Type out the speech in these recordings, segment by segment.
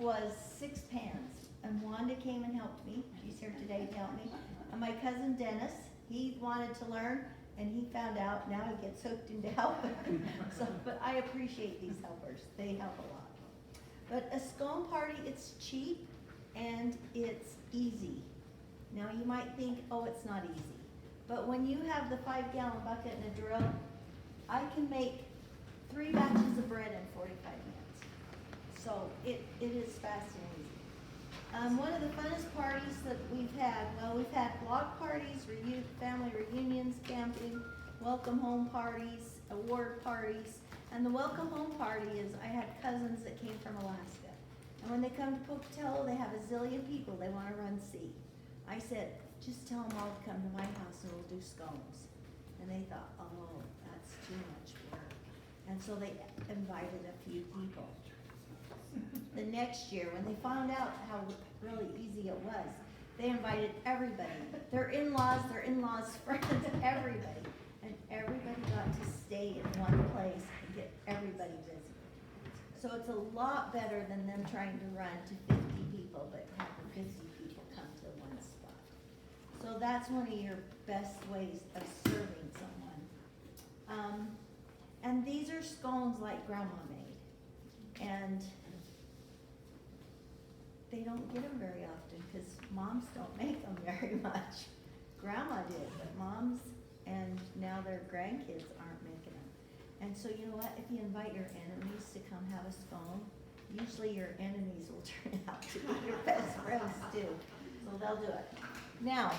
was 6 pans, and Wanda came and helped me. She's here today to help me. And my cousin Dennis, he wanted to learn, and he found out. Now he gets hooked into helping. So, but I appreciate these helpers. They help a lot. But a scone party, it's cheap and it's easy. Now you might think, oh, it's not easy. But when you have the 5-gallon bucket and a drill, I can make 3 batches of bread in 45 minutes. So it is fast and easy. One of the funnest parties that we've had, well, we've had block parties, family reunions, camping, welcome home parties, award parties. And the welcome home party is, I had cousins that came from Alaska. And when they come to Pocatello, they have a zillion people they want to run see. I said, just tell them all to come to my house and we'll do scones. And they thought, oh, that's too much work. And so they invited a few people. The next year, when they found out how really easy it was, they invited everybody. Their in-laws, friends, everybody. And everybody got to stay in one place and get everybody busy. So it's a lot better than them trying to run to 50 people, but have the 50 people come to one spot. So that's one of your best ways of serving someone. And these are scones like Grandma made. And they don't get them very often because moms don't make them very much. Grandma did, but moms and now their grandkids aren't making them. And so you know what, if you invite your enemies to come have a scone, usually your enemies will turn out to be your best friends too. So they'll do it. Now,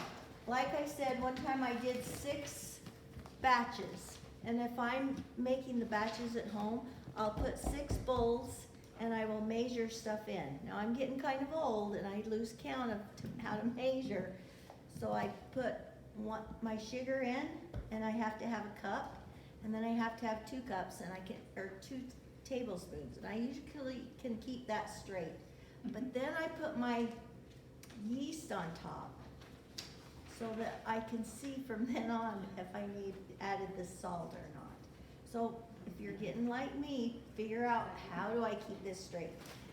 like I said, one time I did 6 batches. And if I'm making the batches at home, I'll put 6 bowls and I will measure stuff in. Now I'm getting kind of old and I lose count of how to measure. So I put my sugar in, and I have to have a cup, and then I have to have 2 cups, and 2 tablespoons, and I usually can keep that straight. But then I put my yeast on top, so that I can see from then on if I added the salt or not. So if you're getting like me, figure out how do I keep this straight.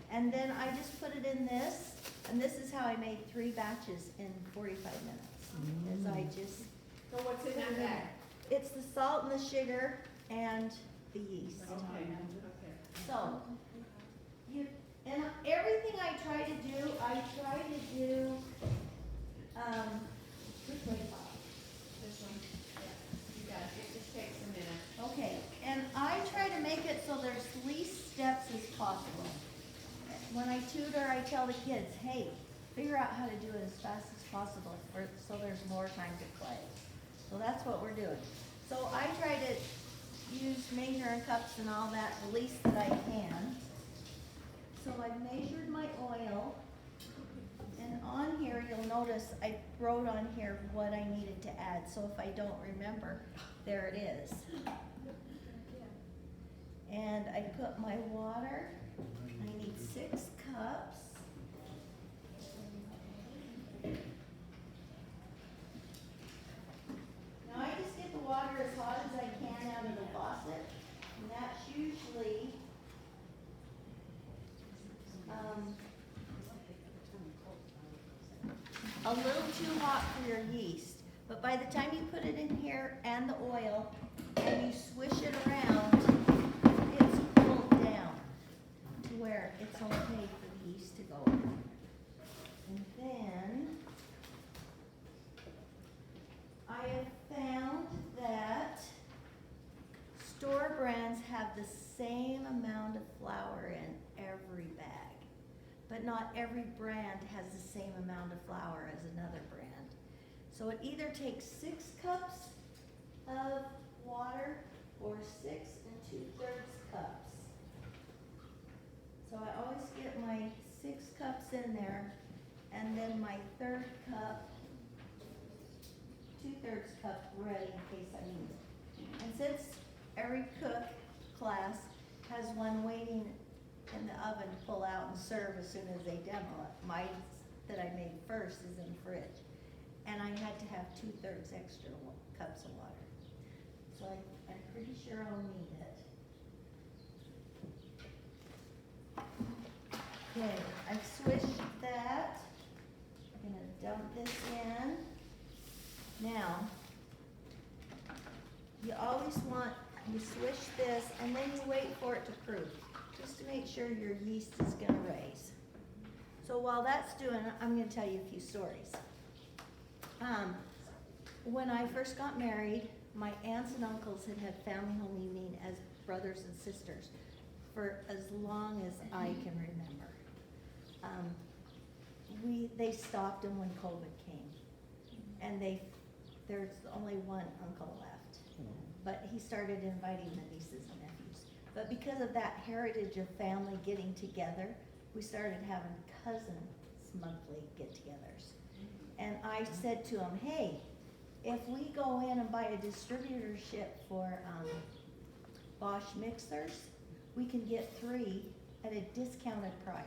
And then I just put it in this, and this is how I made 3 batches in 45 minutes. As I just. So what's in that bag? It's the salt and the sugar and the yeast. Okay. So, and everything I try to do, which way, Bob? This one? Yeah. You got it. It just takes a minute. Okay, and I try to make it so there's least steps as possible. When I tutor, I tell the kids, hey, figure out how to do it as fast as possible so there's more time to play. So that's what we're doing. So I try to use measuring cups and all that the least that I can. So I've measured my oil, and on here you'll notice I wrote on here what I needed to add. So if I don't remember, there it is. And I put my water. I need 6 cups. Now I just get the water as hot as I can out of the faucet, and that's usually a little too hot for your yeast. But by the time you put it in here and the oil, and you swish it around, it's cooled down to where it's okay for the yeast to go in. And then I have found that store brands have the same amount of flour in every bag, but not every brand has the same amount of flour as another brand. So it either takes 6 cups of water or 6 2/3 cups. So I always get my 6 cups in there, and then my 1/3 cup, 2/3 cup ready in case I need it. And since every cook class has one waiting in the oven to pull out and serve as soon as they demo it, mine that I made first is in the fridge. And I had to have 2/3 extra cups of water. So I'm pretty sure I'll need it. Okay, I've switched that. I'm gonna dump this in. Now, you always want, you swish this and then you wait for it to proof, just to make sure your yeast is gonna raise. So while that's doing, I'm gonna tell you a few stories. When I first got married, my aunts and uncles had had family home evening as brothers and sisters for as long as I can remember. They stopped them when COVID came, and there's only one uncle left, but he started inviting the nieces and nephews. But because of that heritage of family getting together, we started having cousins monthly get-togethers. And I said to him, hey, if we go in and buy a distributorship for Bosch mixers, we can get 3 at a discounted price.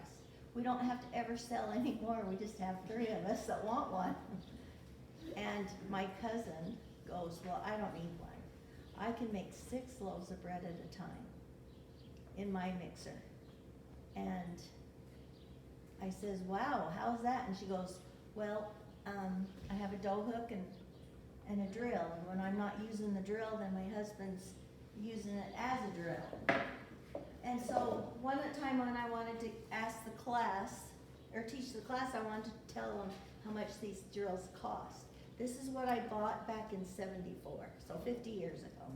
We don't have to ever sell any more, we just have 3 of us that want one. And my cousin goes, well, I don't need one. I can make 6 loaves of bread at a time in my mixer. And I says, wow, how's that? And she goes, well, I have a dough hook and a drill, and when I'm not using the drill, then my husband's using it as a drill. And so one time when I wanted to ask the class, or teach the class, I wanted to tell them how much these drills cost. This is what I bought back in '74, so 50 years ago.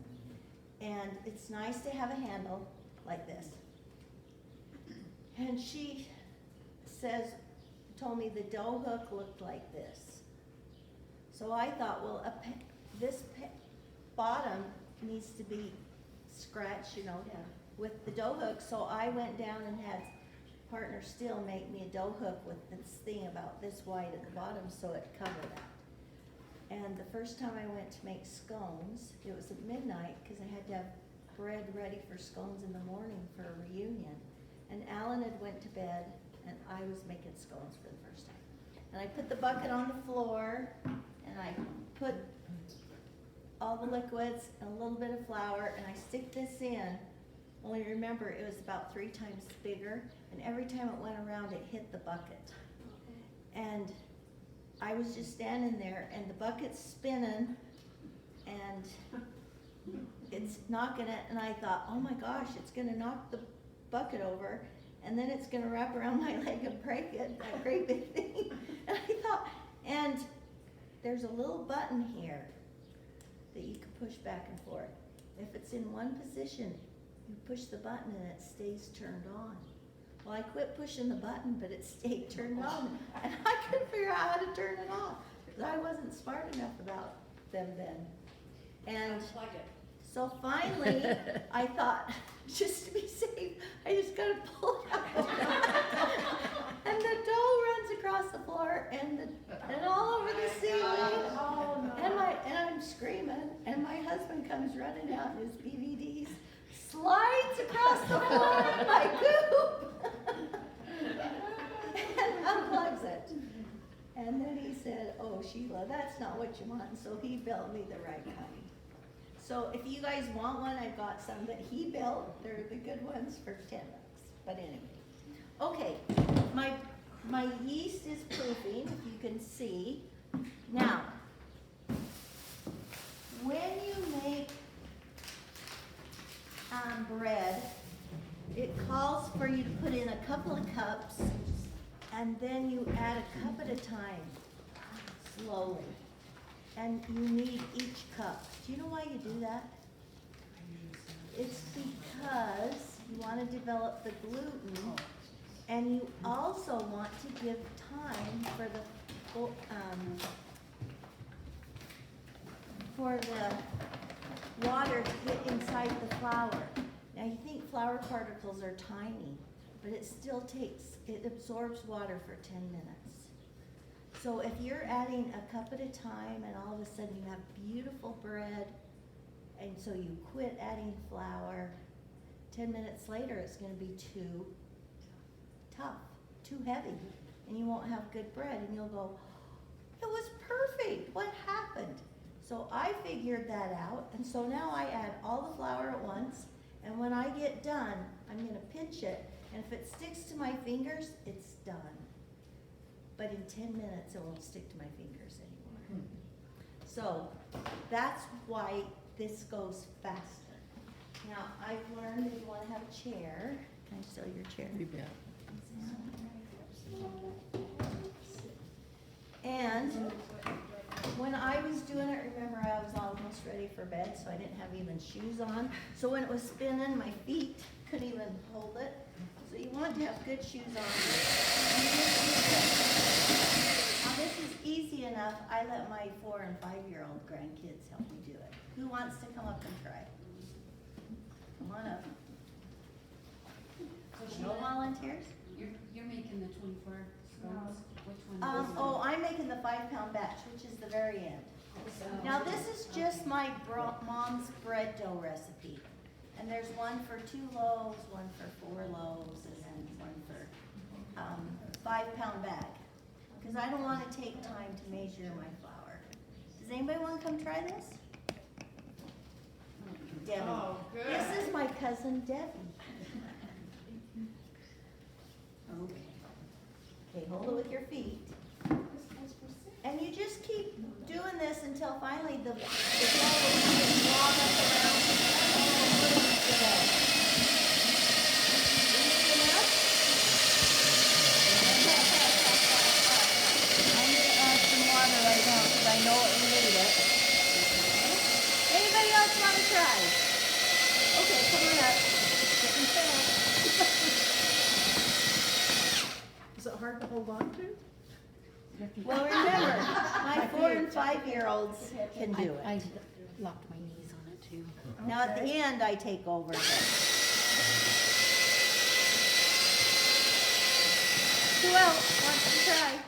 And it's nice to have a handle like this. And she told me the dough hook looked like this. So I thought, well, this bottom needs to be scratched, you know, with the dough hook. So I went down and had partner Still make me a dough hook with this thing about this wide at the bottom so it covered that. And the first time I went to make scones, it was at midnight because I had to have bread ready for scones in the morning for a reunion. And Alan had went to bed and I was making scones for the first time. And I put the bucket on the floor and I put all the liquids and a little bit of flour and I stick this in. Only remember it was about 3 times bigger, and every time it went around it hit the bucket. And I was just standing there and the bucket's spinning and it's knocking it, and I thought, oh my gosh, it's gonna knock the bucket over and then it's gonna wrap around my leg and break it, that great big thing. And I thought, and there's a little button here that you can push back and forth. If it's in one position, you push the button and it stays turned on. Well, I quit pushing the button, but it stayed turned on. And I couldn't figure out how to turn it off, because I wasn't smart enough about them then. And so finally, I thought, just to be safe, I just gotta pull it out. And the dough runs across the floor and all over the ceiling. Oh, no. And I'm screaming, and my husband comes running out in his BVDs, slides across the floor in my goop, and unplugs it. And then he said, oh, Sheila, that's not what you want. And so he built me the right kind. So if you guys want one, I've got some that he built. They're the good ones for $10. But anyway, okay, my yeast is proofing, if you can see. Now, when you make bread, it calls for you to put in a couple of cups, and then you add a cup at a time, slowly. And you need each cup. Do you know why you do that? It's because you want to develop the gluten, and you also want to give time for the water to get inside the flour. Now you think flour particles are tiny, but it absorbs water for 10 minutes. So if you're adding a cup at a time and all of a sudden you have beautiful bread, and so you quit adding flour, 10 minutes later it's going to be too tough, too heavy, and you won't have good bread, and you'll go, it was perfect, what happened? So I figured that out, and so now I add all the flour at once, and when I get done, I'm going to pinch it, And if it sticks to my fingers, it's done. But in 10 minutes, it won't stick to my fingers anymore. So that's why this goes faster. Now, I've learned that you want to have a chair. Can I steal your chair? You bet. And when I was doing it, remember I was almost ready for bed, so I didn't have even shoes on. So when it was spinning, my feet couldn't even hold it. So you want to have good shoes on. And you just do this. Now this is easy enough. I let my 4- and 5-year-old grandkids help me do it. Who wants to come up and try? Come on up. No volunteers? You're making the 24 scones. Which one? Oh, I'm making the 5-pound batch, which is the very end. Now this is just my mom's bread dough recipe. And there's one for 2 loaves, one for 4 loaves, and then one for 5-pound bag. Because I don't want to take time to measure my flour. Does anybody want to come try this? Debbie. Oh, good. This is my cousin Debbie. Okay. Okay, hold it with your feet. And you just keep doing this until finally the dough will blob up around. I'm gonna add some water right now because I know it will need it. Anybody else want to try? Okay, come on up. Getting fast. Is it hard to hold on to? Well, remember, my 4- and 5-year-olds can do it. I locked my knees on it too. Now, at the end, I take over. Who else wants to try?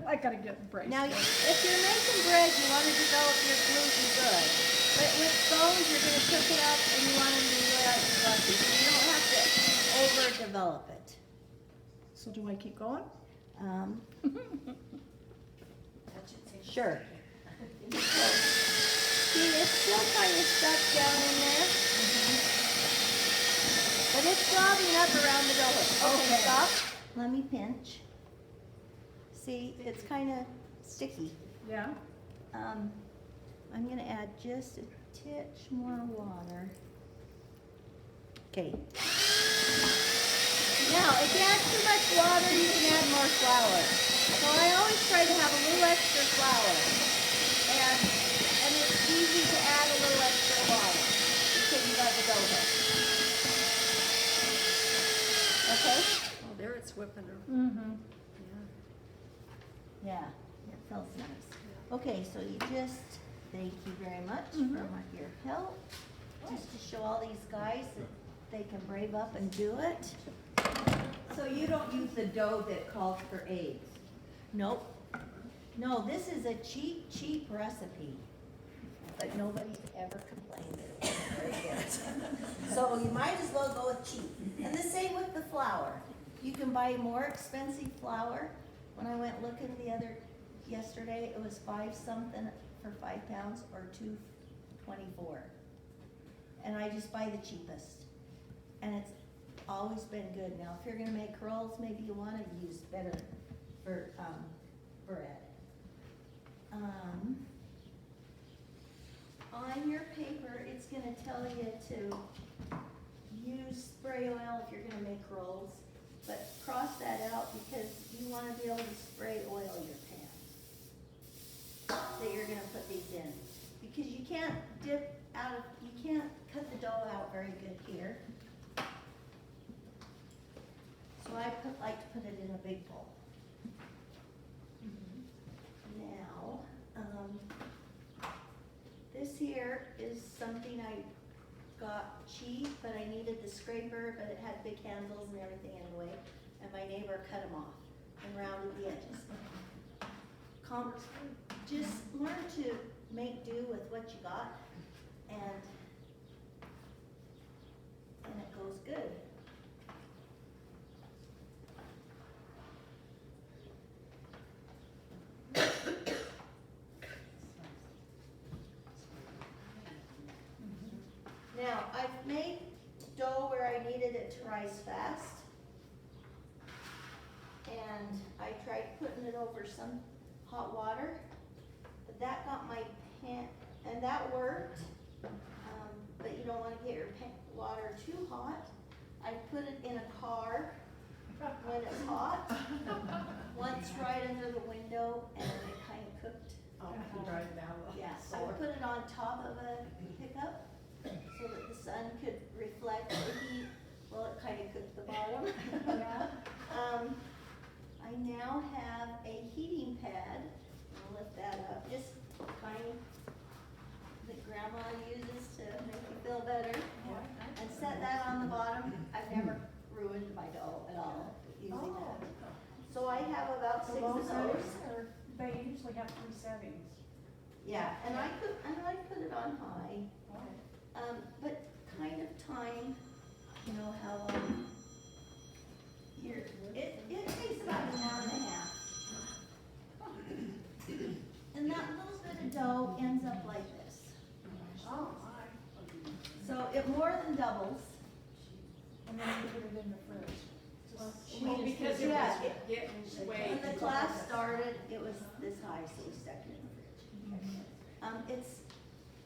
I gotta get braced. Now, if you're making bread, you want to develop your gluten good. But with scones, you're going to cook it up and you want them to be like fluffy. So you don't have to overdevelop it. So do I keep going? Sure. See, it's still kind of stuck down in there. But it's flopping up around the dough. Okay, Okay. stop. Let me pinch. See, it's kind of sticky. Yeah. I'm gonna add just a titch more water. Okay. Now, if you add too much water, you can add more flour. So I always try to have a little extra flour. And it's easy to add a little extra water because you got the dough. Okay? Oh, there it's whipping her. Mm-hmm. Yeah, it feels nice. Okay, so you just, thank you very much for your help. Just to show all these guys that they can brave up and do it. So you don't use the dough that calls for eggs? Nope. No, this is a cheap recipe. But nobody's ever complained that it wasn't very good. So you might as well go with cheap. And the same with the flour. You can buy more expensive flour. When I went looking yesterday, it was 5 something for 5 pounds or $2.24. And I just buy the cheapest. And it's always been good. Now, if you're gonna make rolls, maybe you wanna use better for, bread. On your paper, it's gonna tell you to use spray oil if you're gonna make rolls, but cross that out because you wanna be able to spray oil your pan that you're gonna put these in. Because you can't you can't cut the dough out very good here. So I like to put it in a big bowl. Now, this here is something I got cheap, but I needed the scraper, but it had big handles and everything anyway, and my neighbor cut them off and rounded the edges. Just learn to make do with what you got, and it goes good. Now, I've made dough where I needed it to rise fast. putting it over some hot water. But that got my pan, and that worked. But you don't wanna get your water too hot. I put it in a car when it's hot, once right under the window, and it kinda cooked. Yeah, I put it on top of a pickup so that the sun could reflect the heat. Well, it kinda cooked the bottom. I now have a heating pad. I'll lift that up, just kind that grandma uses to make you feel better. And set that on the bottom. I've never ruined my dough at all using that. So I have about 6 of those. They usually have 3 settings. Yeah, and I put it on high. But kind of time, you know, how long it takes about an hour and a half. And that little bit of dough ends up like this. So it more than doubles. And then you put it in the fridge. Well, because it Yeah, was getting way. When the class started, it was this high, so we stuck it in the fridge.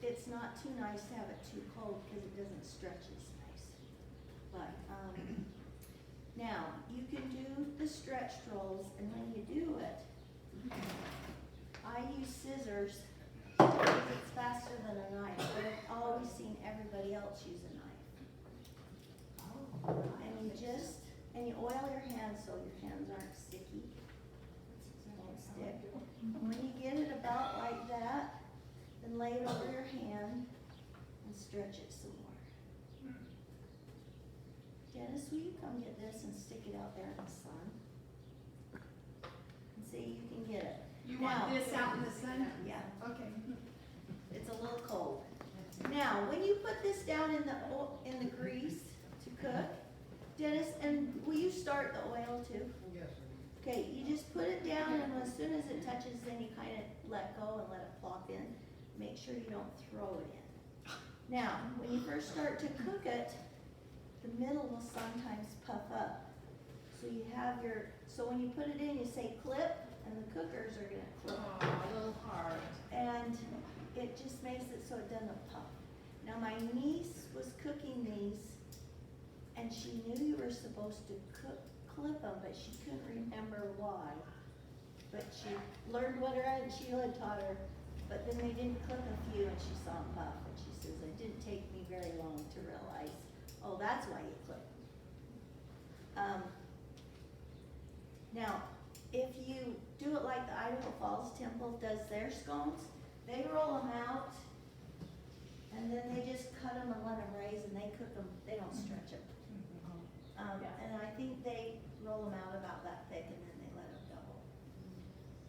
It's not too nice to have it too cold because it doesn't stretch as nice. But, now, you can do the stretched rolls, and when you do it, I use scissors because it's faster than a knife, but I've always seen everybody else use a knife. And you oil your hands so your hands aren't sticky. Won't stick. When you get it about like that, then lay it over your hand and stretch it some more. Dennis, will you come get this and stick it out there in the sun? And see, you can get it. You Now- want this out in the sun? Yeah, Okay. it's a little cold. Now, when you put this down in the grease to cook, Dennis, and will you start the oil too? Yes. Okay, you just put it down, and as soon as it touches, then you kind of let go and let it plop in. Make sure you don't throw it in. Now, when you first start to cook it, the middle will sometimes puff up. So you have so when you put it in, you say clip, and the cookers are gonna clip. Oh, a little hard. And it just makes it so it doesn't puff. Now, my niece was cooking these, and she knew you were supposed to clip them, but she couldn't remember why. But she learned what her Aunt Sheila had taught her, but then they didn't clip a few, and she saw them puff, and she says, it didn't take me very long to realize, oh, that's why you clip them. Now, if you do it like the Idaho Falls Temple does their scones, they roll them out, and then they just cut them and let them raise, and they cook them, they don't stretch them. And I think they roll them out about that thick, and then they let them double.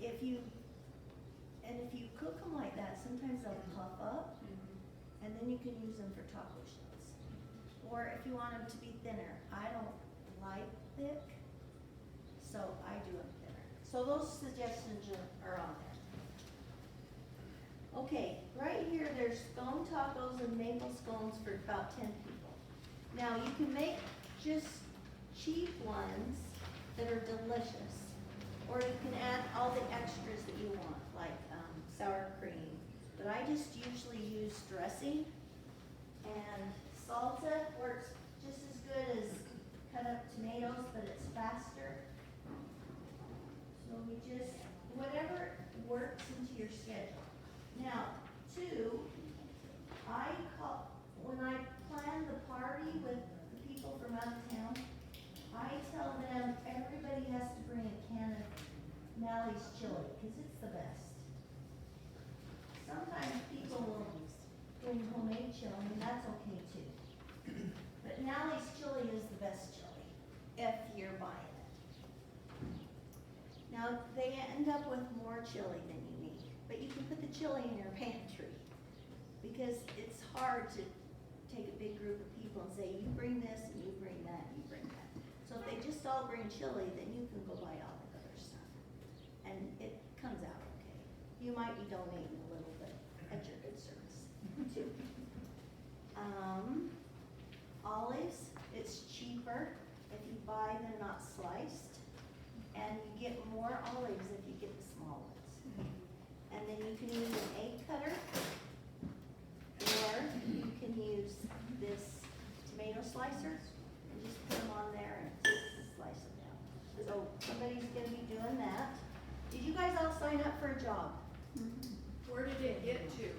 If you cook them like that, sometimes they'll puff up, and then you can use them for taco shells. Or if you want them to be thinner, I don't like thick, so I do them thinner. So those suggestions are on there. Okay, right here, there's scone tacos and maple scones for about 10 people. Now, you can make just cheap ones that are delicious, or you can add all the extras that you want, like sour cream. But I just usually use dressing, and salsa works just as good as cut up tomatoes, but it's faster. So we just, whatever works into your schedule. Now, when I plan the party with the people from out of town, I tell them everybody has to bring a can of Nallie's chili, because it's the best. Sometimes people will bring homemade chili, and that's okay too. But Nallie's chili is the best chili, if you're buying it. Now, they end up with more chili than you need, but you can put the chili in your pantry, because it's hard to take a big group of people and say, you bring this, and you bring that, and you bring that. So if they just all bring chili, then you can go buy all the other stuff, and it comes out okay. You might be donating a little bit at your good service, too. Olives, it's cheaper if you buy them not sliced, and you get more more olives if you get the small ones. And then you can use an egg cutter, or you can use this tomato slicer, and just put them on there and slice them down. So somebody's gonna be doing that. Did you guys all sign up for a job? Where did it get to?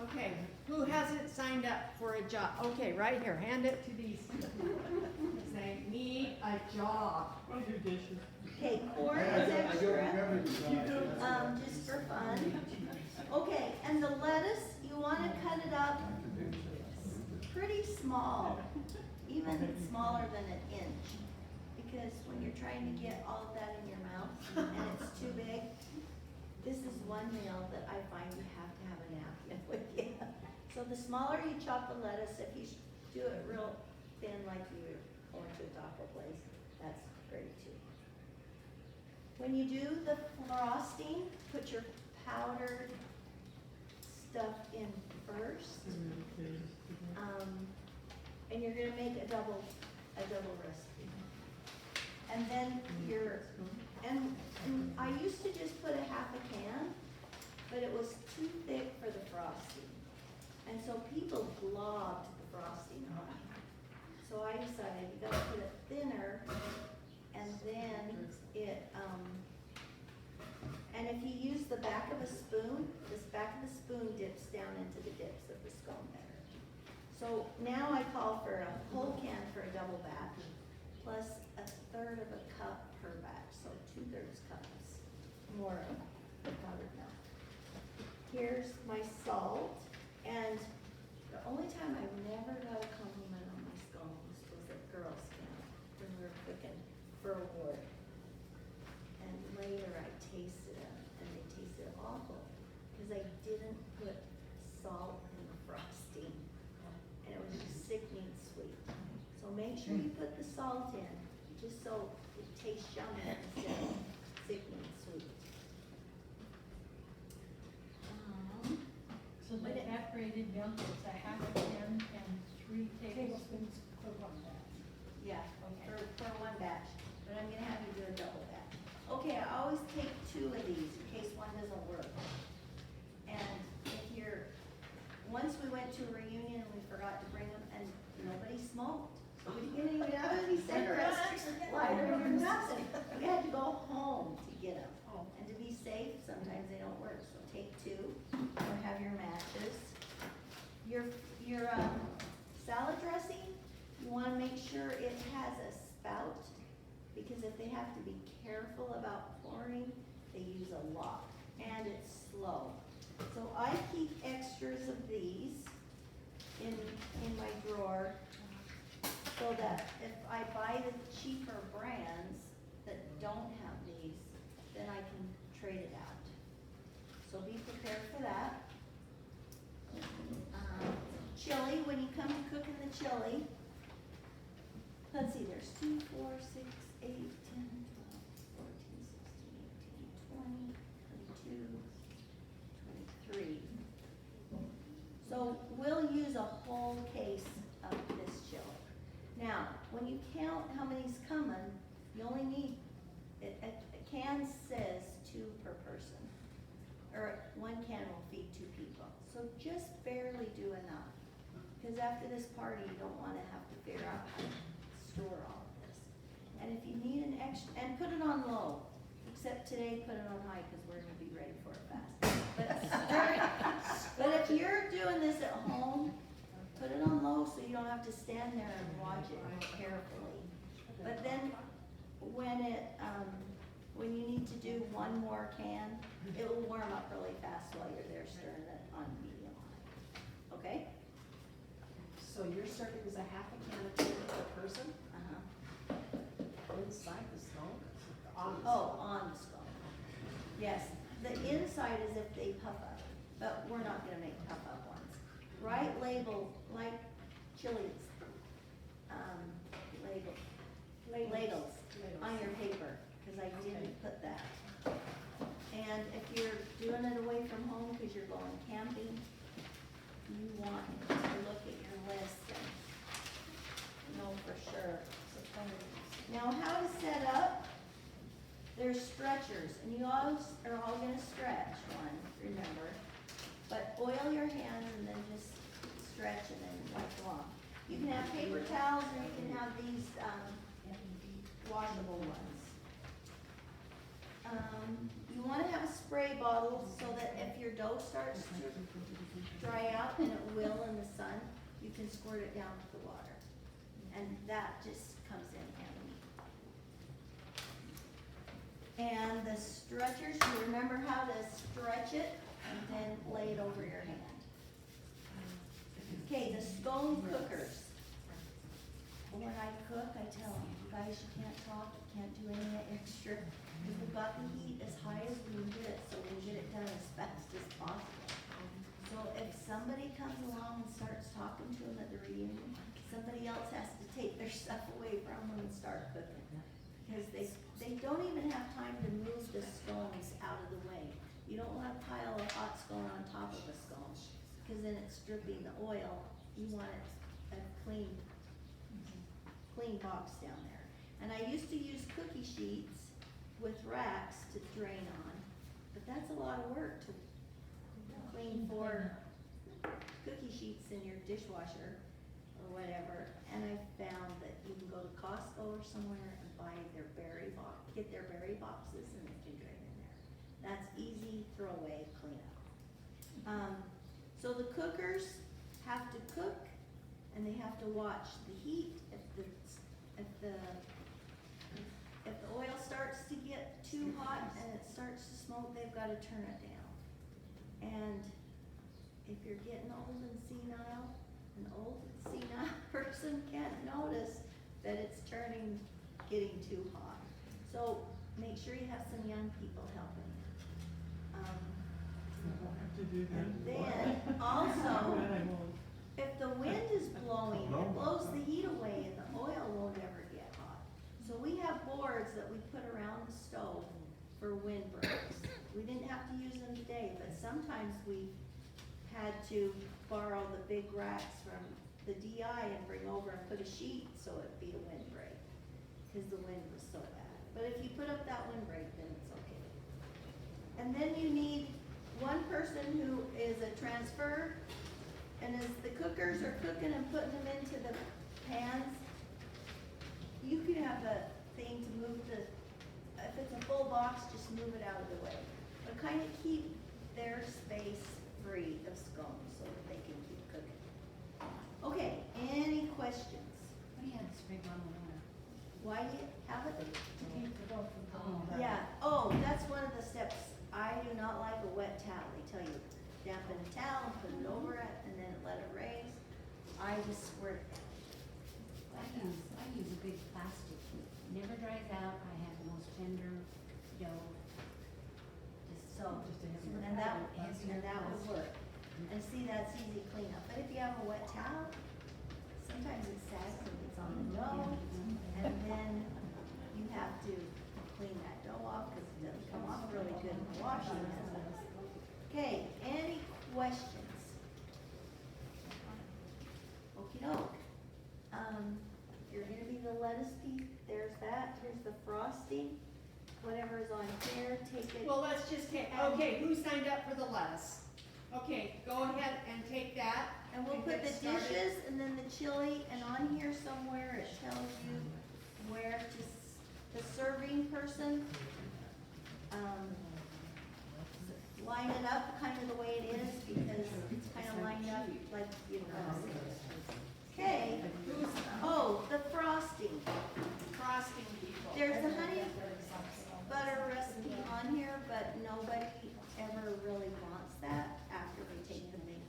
Okay, who hasn't signed up for a job? Okay, right here, hand it to these people. Say, need a job. Okay, corn is extra, just for fun. Okay, and the lettuce, you wanna cut it up pretty small, even smaller than an inch. Because when you're trying to get all of that in your mouth and it's too big, this is one meal that I find you have to have a napkin with you. So the smaller you chop the lettuce, if you do it real thin like you were going to a taco place, that's great too. When you do the frosting, put your powdered stuff in first. And you're gonna make a double recipe. And then and I used to just put a half a can, but it was too thick for the frosting. And so people globbed the frosting on. So I decided you gotta put it thinner, and then and if you use the back of a spoon, this back of the spoon dips down into the dips of the scone batter. So now I call for a whole can for a double batch, plus a third of a cup per batch, so 2/3 cups more of the powdered milk. Here's my salt, and the only time I never got a compliment on my scones was at Girl Scout when we were cooking for a ward. And later I tasted them, and they tasted awful, because I didn't put salt in the frosting, and it was just sickening sweet. So make sure you put the salt in, just so it tastes yummy instead of sickening sweet. So the evaporated milk is a half a can and 3 tablespoons for one batch. Yeah, Okay. for one batch, but I'm gonna have you do a double batch. Okay, I always take 2 of these in case one doesn't work. And if once we went to a reunion and we forgot to bring them, and nobody smoked. So we didn't even have any cigarettes, lighter or nothing. We had to go home to get them. And to be safe, sometimes they don't work, so take 2, or have your matches. Your salad dressing, you wanna make sure it has a spout, because if they have to be careful about pouring, they use a lot, and it's slow. So I keep extras of these in my drawer, so that if I buy the cheaper brands that don't have these, then I can trade it out. So be prepared for that. Chili, when you come to cooking the chili, let's see, there's 2, 4, 6, 8, 10, 12, 14, 16, 18, 20, 22, 23. So we'll use a whole case of this chili. Now, when you count how many's coming, you only need, a can says 2 per person, or 1 can will feed 2 people. So just barely do enough, because after this party, you don't wanna have to figure out how to store all of this. And if you need an extra, and put it on low, except today, put it on high, because we're gonna be ready for it fast. But if you're doing this at home, put it on low so you don't have to stand there and watch it carefully. But then, when you need to do 1 more can, it will warm up really fast while you're there stirring it on medium high. Okay? So your serving is a half a can of chili per person Uh-huh. inside the scone? On the Oh, scone. on the scone. Yes, the inside is if they puff up, but we're not gonna make puff up ones. Write label, like chilies, ladles on your paper, because I didn't put that. And if you're doing it away from home because you're going camping, you want to look at your list and know for sure. Now, how to set up, there's stretchers, and you always are all gonna stretch one, remember. But oil your hands and then just stretch and then wipe them off. You can have paper towels or you can have these, washable ones. You wanna have a spray bottle so that if your dough starts to dry out, and it will in the sun, you can squirt it down with the water. And that just comes in handy. And the stretchers, you remember how to stretch it and then lay it over your hand. Okay, the scone cookers. When I cook, I tell them, guys, you can't talk, you can't do any extra. We've got the heat as high as we can get it, so we can get it done as fast as possible. So if somebody comes along and starts talking to them at the reunion, somebody else has to take their stuff away from them and start cooking. Because they don't even have time to move the scones out of the way. You don't want to pile a hot scone on top of a scone, because then it's dripping the oil. You want it a clean box down there. And I used to use cookie sheets with racks to drain on, but that's a lot of work to clean 4 cookie sheets in your dishwasher or whatever. And I found that you can go to Costco or somewhere and buy their berry box, get their berry boxes, and they can drain in there. That's easy, throw away, clean up. So the cookers have to cook and they have to watch the heat. If the oil starts to get too hot and it starts to smoke, they've got to turn it down. And if you're getting old and senile, an old senile person can't notice that it's getting too hot. So make sure you have some young people helping. And then also, if the wind is blowing, it blows the heat away and the oil won't ever get hot. So we have boards that we put around the stove for wind breaks. We didn't have to use them today, but sometimes we had to borrow the big racks from the DI and bring over and put a sheet so it'd be a windbreak, because the wind was so bad. But if you put up that windbreak, then it's okay. And then you need one person who is a transfer, and as the cookers are cooking and putting them into the pans, you can have a thing to move if it's a full box, just move it out of the way. But kind of keep their space free of scones so that they can keep cooking. Okay, any questions? What do you have to spray bottle of water? Why do you have it? Oh. Yeah, oh, that's one of the steps. I do not like a wet towel. They tell you, dampen a towel and put it over it and then let it raise. I just squirt it down. I use a big plastic. Never dries out. I have the most tender dough. And that would work. And see, that's easy cleanup. But if you have a wet towel, sometimes it sags and it's on the dough, and then you have to clean that dough off because it doesn't come off really good in the washing. Okay, any questions? Okey doke. You're gonna be the lettuce piece. There's that. Here's the frosting. Whatever is on here, take it. Well, let's just take, okay, who signed up for the lettuce? Okay, go ahead and take that. And we'll put get the started. dishes and then the chili, and on here somewhere it tells you where the serving person, line it up kind of the way it is, because it's kind of lined up like, you know. Okay, oh, the frosting. Frosting people. There's a honey butter recipe on here, but nobody ever really wants that after we take the thing.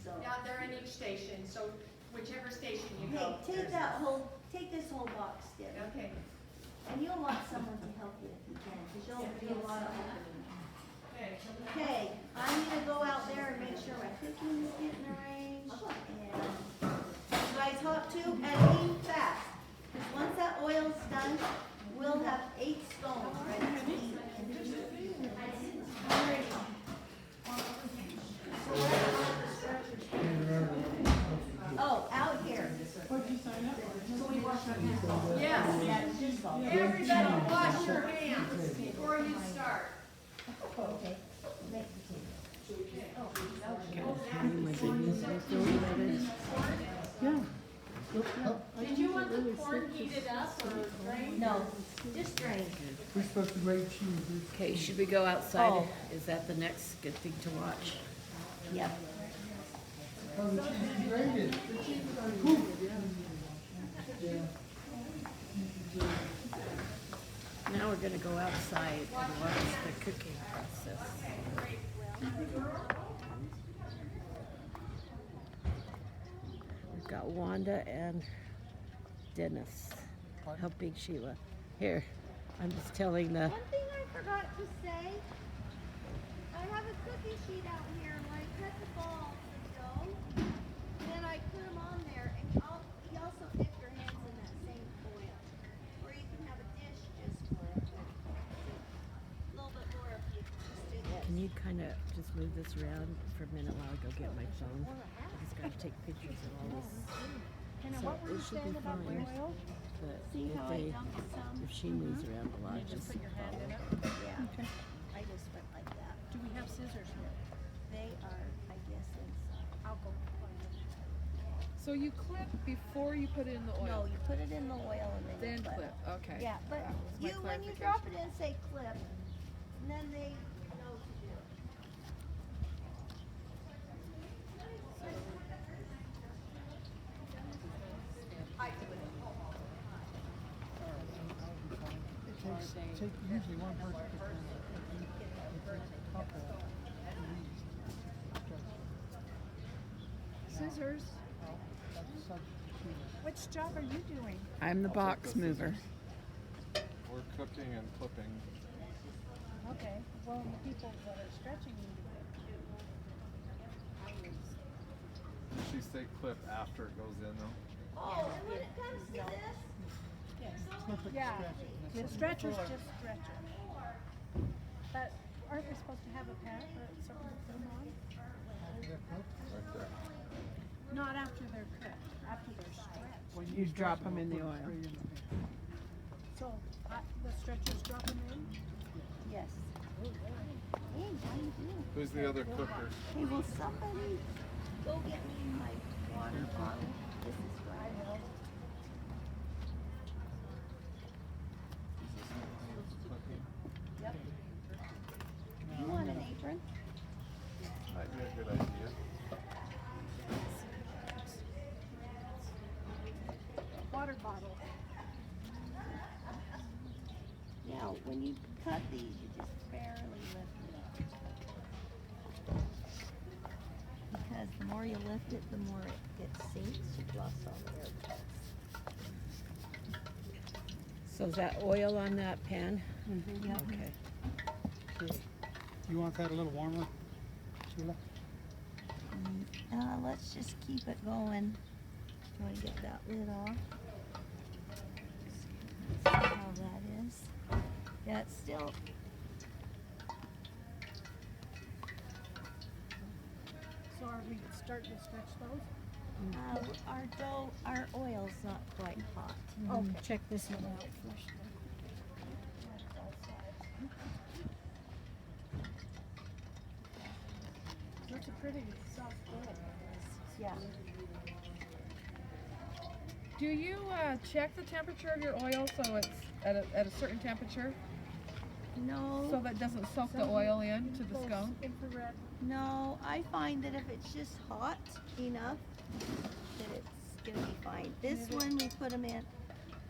So, Yeah, they're in each station, so whichever station you hey, go. take this whole box, Deb. Okay. And you'll want someone to help you if you can, because you'll be a lot of opening. Okay. Okay, I'm gonna go out there and make sure my cooking is getting arranged, and you guys hot too, and eat fast. Because once that oil's done, we'll have 8 scones ready to eat. Alrighty. Oh, out here. Yes. Everybody wash corn heated up or drained? No, just drain. We're supposed to grade cheese. Okay, should we go outside? Oh. Is that the next good thing to watch? Yep. Oh, the cheese is graded. The cheese is already graded. Now we're gonna go outside and watch the cooking process. We've got Wanda and Dennis helping Sheila. Here, I'm just telling the, One thing I forgot to say, I have a cookie sheet out here, and when I cut the balls of dough, then I put them on there, and you also dip your hands in that same oil. Or you can have a dish just for it. A little bit more if you just do this. can you kind of just move this around for a minute while I go get my phone? I just gotta take pictures of all this. And So what were it you should be saying about the fine. oil? But See if how I they, dumped some? if she moves around a lot, You just just put your hand in it? Yeah. Okay. I just went like that. Do we have scissors here? They are, I guess, inside. I'll go find it. So you clip before you put it in the No, oil? you put it in the oil and then you Then clip, okay. Yeah, but That was my you, when you drop it clarification. in, say clip, and then they know to do it. It takes usually one person to put a couple of these. Scissors. That's such cheese. Which job are you doing? I'm the I'll box take the mover. We're cooking and clipping. Okay, well, the people that are stretching need to do. She say clip after it goes in though. Oh, and when it comes to this, Clip it, Yeah, stretch it, and the that's it. stretchers just stretch it. But aren't we supposed to have a pad or something to put them on? After they're cooked. Right there. Not after they're cooked, after they're stretched. When You drop stretch them in the put it oil. straight in the pan. So, the stretchers drop them in? yes. Hey, how you doing? Who's the other cooker? Hey, will somebody go get me my water bottle? This is what I will. Yep. You want an apron? Might be a good idea. Water bottle. Now, when you cut these, you just barely lift it up. Because the more you lift it, the more it gets sinks. You lost all the air bubbles. So is that oil on that pan? Yep. Okay. Okay. You want that a little warmer, Sheila? Let's just keep it going. You want to get that lid off? See how that is. Yeah, it's still. So are we starting to stretch those? Our oil's not quite hot. Okay. Check this one out first. That's a pretty soft oil. Yeah. Do you check the temperature of your oil so it's at a certain temperature? No. So that doesn't soak the oil into the scone? Infrared. No, I find that if it's just hot enough, that it's gonna be fine. This one we put them in,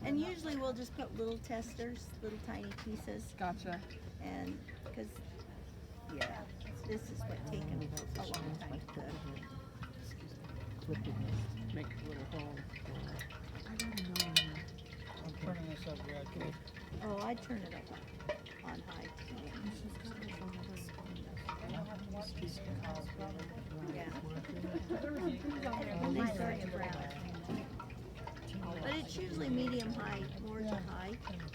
and usually we'll just put little testers, little tiny pieces, Gotcha. and because yeah, this is what taken a long time to cook. Clipping it, make a little hole. I don't know. I'm turning this up real good. Oh, I turn it up on high. Yeah. When they start to brown. But it's usually medium high, more than high.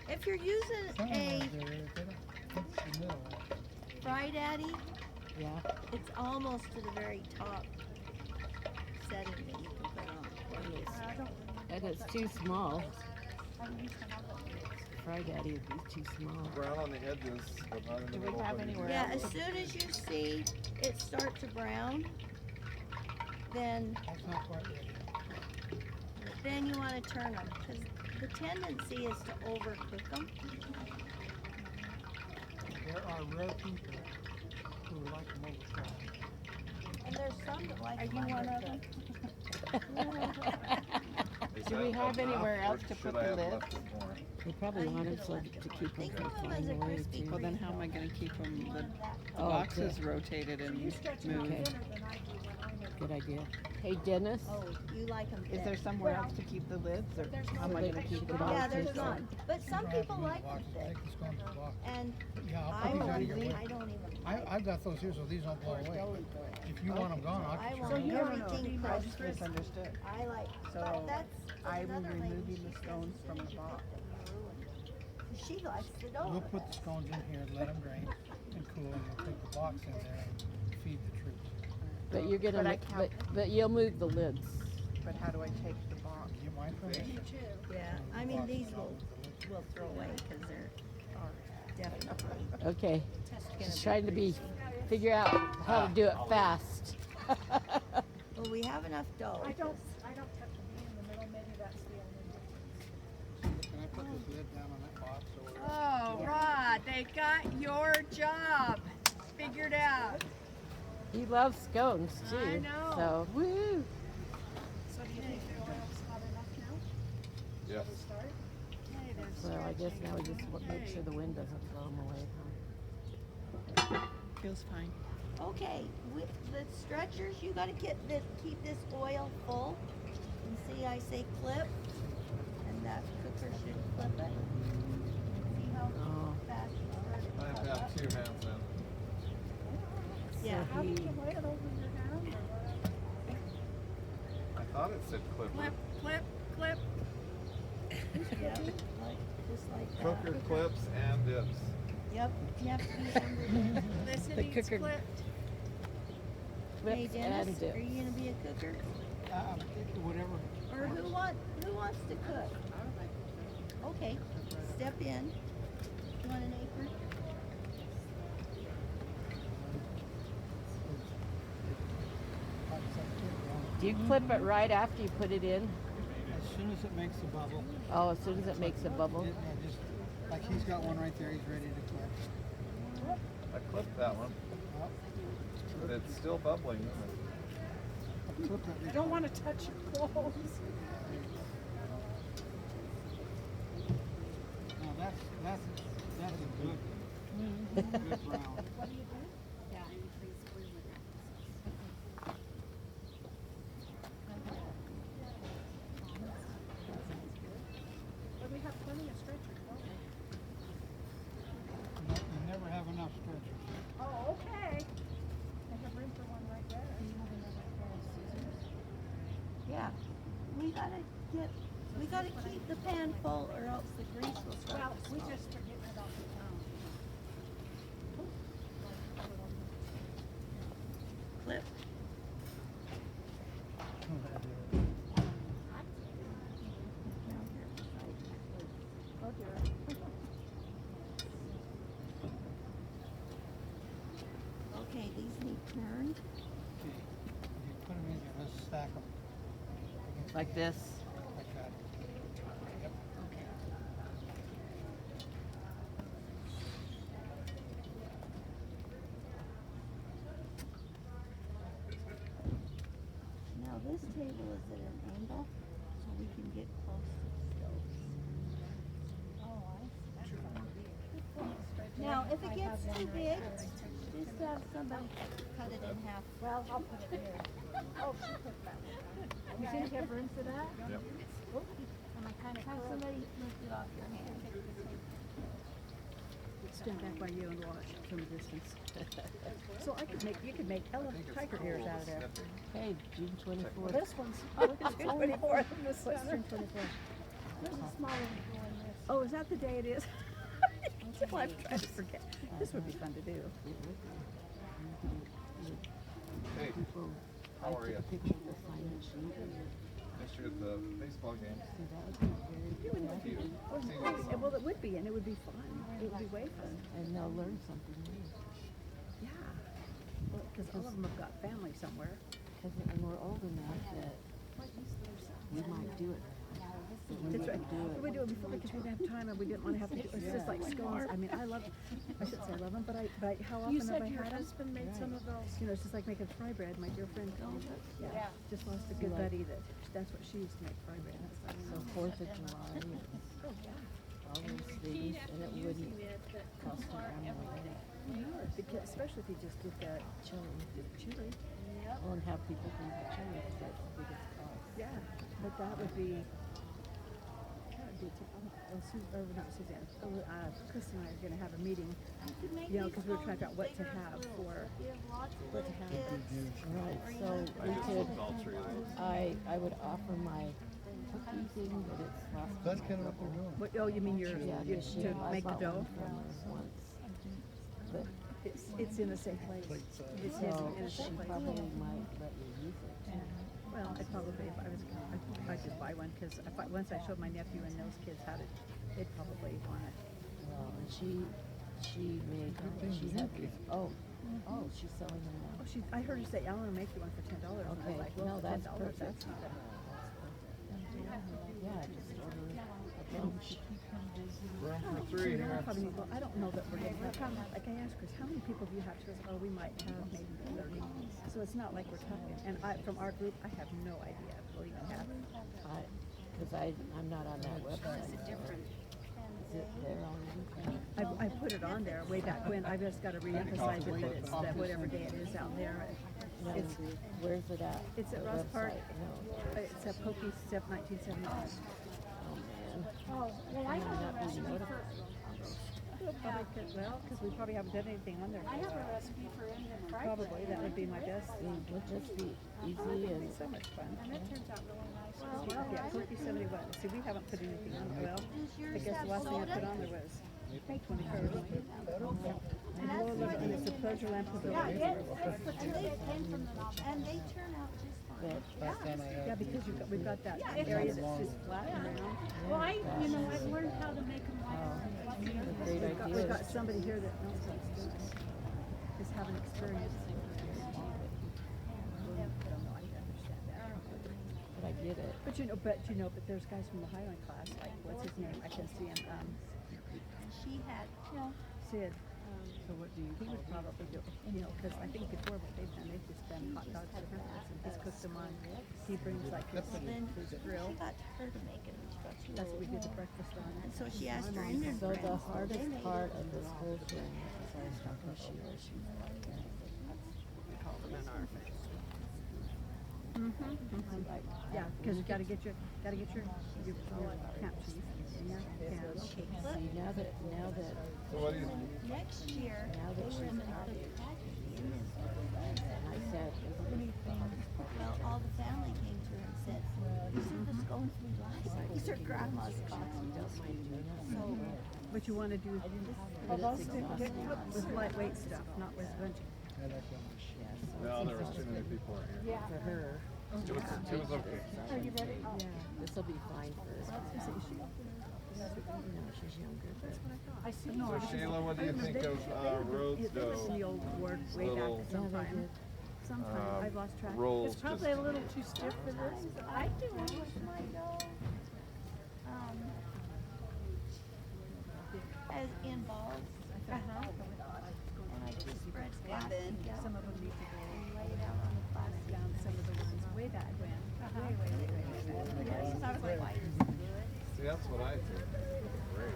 If you're using Some of a them, they're the middle. Fry Daddy, Yeah. it's almost to the very top setting that you can put on. And it's too small. I'm used to have those. Fry Daddy would be too small. Brown on the edges, but not in the Do we middle. have but you anywhere do. Yeah, as soon as you see it start to brown, then That's not quite ready. you want to turn them, because The tendency is to overcook them. There are rare people who like them overcooked. And there's some that like Are you them one of undercooked. Is Do we that have enough, anywhere or else to should put I the have lid? left it more? They probably You want could it have so left to it keep more. them Think from of them flying as a away crispy too. Well, then how am I Creole. gonna keep them, You the want that Oh, boxes okay. rotated and You stretch them out moved? Okay. thinner than I do when I make. Good idea. Hey, Dennis, Oh, you like them Is there thick. somewhere else to keep the lids, or There's how no am I way gonna to keep keep them? it all. Yeah, there's So- not. But some You don't have people to move like the them boxes, thick. take the scones in the box. And Yeah, I'll I put these out of your don't, way. I don't even. I've got those here so these don't blow away. If you want them gone, I I'll want turn them. No, no, no, everything I crushed. just misunderstood. I like, So, but that's I'm another lady, removing she the says scones as from soon the as you box. cook them, you ruin them. She likes the dough. We'll put the scones in here, let them drain and cool, and we'll take the box in there and feed the troops. but you're gonna, But I but you'll move the lids. But how do I take the box? Get my permission. Yeah, I mean, these will throw away because they're definitely Okay, gonna just be trying to be, greasy. figure out how to do it fast. Well, we have enough dough. I don't touch the bean in the middle, maybe that's the only difference. Can I put this lid down on that box? Oh, Rod, they got your job figured out. He loves scones too. I know. So, woo. So do you think the oil's hot enough now? Yes. To start? Okay, they're So I guess now we just make sure the wind doesn't blow them away. Huh? Feels fine. Okay, with the stretchers, you gotta keep this oil full. And see, I say clip, and that cooker should clip it. See how Oh. fast you I start have it. to have 2 hands in. Yeah. How did you lay it over your hand or whatever? I thought it said clip. clip, clip, clip. Yeah, like, just like that. Cooker clips and dips. Yep, you have to be under This The needs cooker- clipped. Hey Flips Dennis, and dips. are you gonna be a cooker? Whatever. Or who wants to cook? Okay, step in. You want an apron? Do you clip it right after you put it in? As soon as it makes a bubble, Oh, as soon as it makes a bubble? just, like he's got one right there, he's ready to clip. I clipped that one, Well, but it's still bubbling, isn't it? clip it. I don't want to touch your clothes. No, that's a good brown. What do you do? But we have plenty of stretchers, don't we? You never have enough stretchers. Oh, okay. I have room for one right there. Yeah. We gotta keep the pan full or else the grease will start Well, to we smell. just forget about the town. Clip. Okay, these need turned. Okay, you put them in here, let's stack them. Like this? Like that. Yep. Now this table is at an angle, so we can get close to the stoves. Now, if it gets too big, just have somebody cut it in half. Well, I'll put it here. Oh, she put that one. You think you have room for that? Yep. Am I kind of Have somebody lift it off your hand. Stand back by you and watch from a distance. So you could make tiger ears out of there. Hey, June 24th. This one's, it's only 24th in the center. There's a smaller one in this. Oh, is that the day it is? Well, I'm trying to forget. This would be fun to do. Hey, how are you? Picture of the sign-in sheet. Missed you at the baseball game. It would be, Cute. well, it would be, and it would be fun. It would be way fun. And they'll learn something new. Yeah. Because all of them have got family somewhere. And we're old enough that we might do it. That's right. But we do it before because we didn't have time and we didn't want to have to do, it's just like scones. I mean, I shouldn't say love them, but how often You have said I your had them? husband made some of those. You know, it's just like making fry bread. My dear friend, Yeah. just lost a good buddy that's what she used to make fry bread. So 4th of July, all those things, and it wouldn't cost an arm and a leg. Because, especially if you just get that chili. Well, and have people bring the chili, because that's the biggest cost. Yeah, but that would be Chris and I are going to have a meeting, you know, because we were trying to figure out what to have for, what to have. Right, so I we just could, looked all through those. I would offer my cookie thing, but it's lost. That's kind of what they're doing. What, oh, you mean your, Yeah, your 'cause to I make the bought dough? one from her once. But, It's in a safe place. It's so in a she safe place. probably might let you use it. Well, I'd probably, if I was, I'd just buy one, because once I showed my nephew and those kids how to, they'd probably want it. Well, and she made, she had these, she's selling them now. Oh, I heard her say, I want to make you one for $10. And I was Okay, like, well, no, for that's $10, perfect. that's not a. Yeah, just order a bunch. Room for So 3 you don't here. have any, well, I don't know that we're going to have, like I asked Chris, how many people do you have? She goes, oh, we might have maybe 30. So it's not like we're talking, and from our group, I have no idea if we'll even have. Because I'm not on that website. Is it different? Is it there already? I put it on there way back when. I just got to reemphasize it that it's that whatever day it is out there. No, where's it at? It's at The Ross Park. website? No. It's at Poky 1975. Oh, man. Oh, well, I have a Not being recipe for, notified. Well, because we probably haven't done anything on there. I have a recipe for Indian fried Probably, bread. that would be my best. It would just be easy and So much fun. And it turns out really nice. 'cause you Yeah, fry it. Poky 71. See, we haven't put anything on there. Well, Does I yours guess have the last thing I soda? put on there was May 21st. And it's a pleasure lamp of the Yeah, Lord. it's the truth that came from the novel. And they turn out just fine. Last time I Yeah, had. because we've got that area that's just flat and round. Well, I've learned how to make them like great We've ideas. got somebody here that knows what it's doing. Is having experience. But I get it. But there's guys from the Highland class, like, what's his name? I can see him, She had, Sid. So what do you? He would probably do, because I think before what they've done, they've just done hot dogs for breakfast and he's cooked them on, he brings like his then grill. she got her to make it. That's what we did the breakfast on. And so she asked her Indian So friends. the they hardest made part it. of this whole thing, is I was talking to Sheila, she's like, I'm like, yeah, because you gotta get your camp cheese and your ham. see, now that, So what do you, Next year, now they that were she's in the got it, Indian and I said, Well, all the family came to her and said, these are the scones we like. These are grandma's scones. So, But you wanna do, with lightweight stuff, not with bunch. I like that. well, there was too many people in here. for her, It was okay. Are you ready? Oh. this'll be fine for her. She's younger, but I see. So Sheila, what do you think of road It was in dough? the old ward way Little, back sometime. I've lost track. rolls, It's probably just a little too stiff for this. I do it with my dough. As in balls. And I just spread flat together Some of them need to go and lay it out on the plastic. down, some of the ones way back when. Way. Yes, I was like, why is see, that's what I did. Great.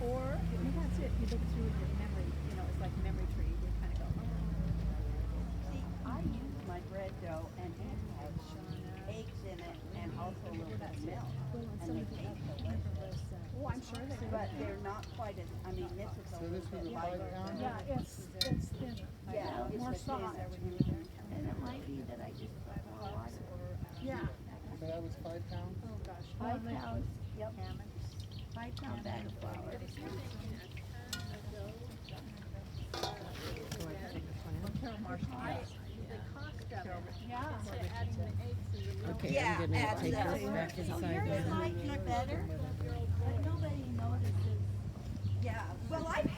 Or, that's it, you look through your memory, it's like memory tree, you kind of go, See, I use my bread dough and it has eggs in it and also a little bit of milk. And they taste delicious. Oh, I'm sure they But they're not quite as, I mean, this is a So little this was bit a lighter. 5 pound? Yeah, it's thin. Yeah, it's More the thin. soft. And it might be that I just put more water. Yeah. So that was 5 pounds? Oh, gosh. 5 pounds, yep. 5-pound bag of flour. okay, Yeah, I'm gonna add take that. this back So inside yours now. might be better, but nobody notices. Yeah, well, I've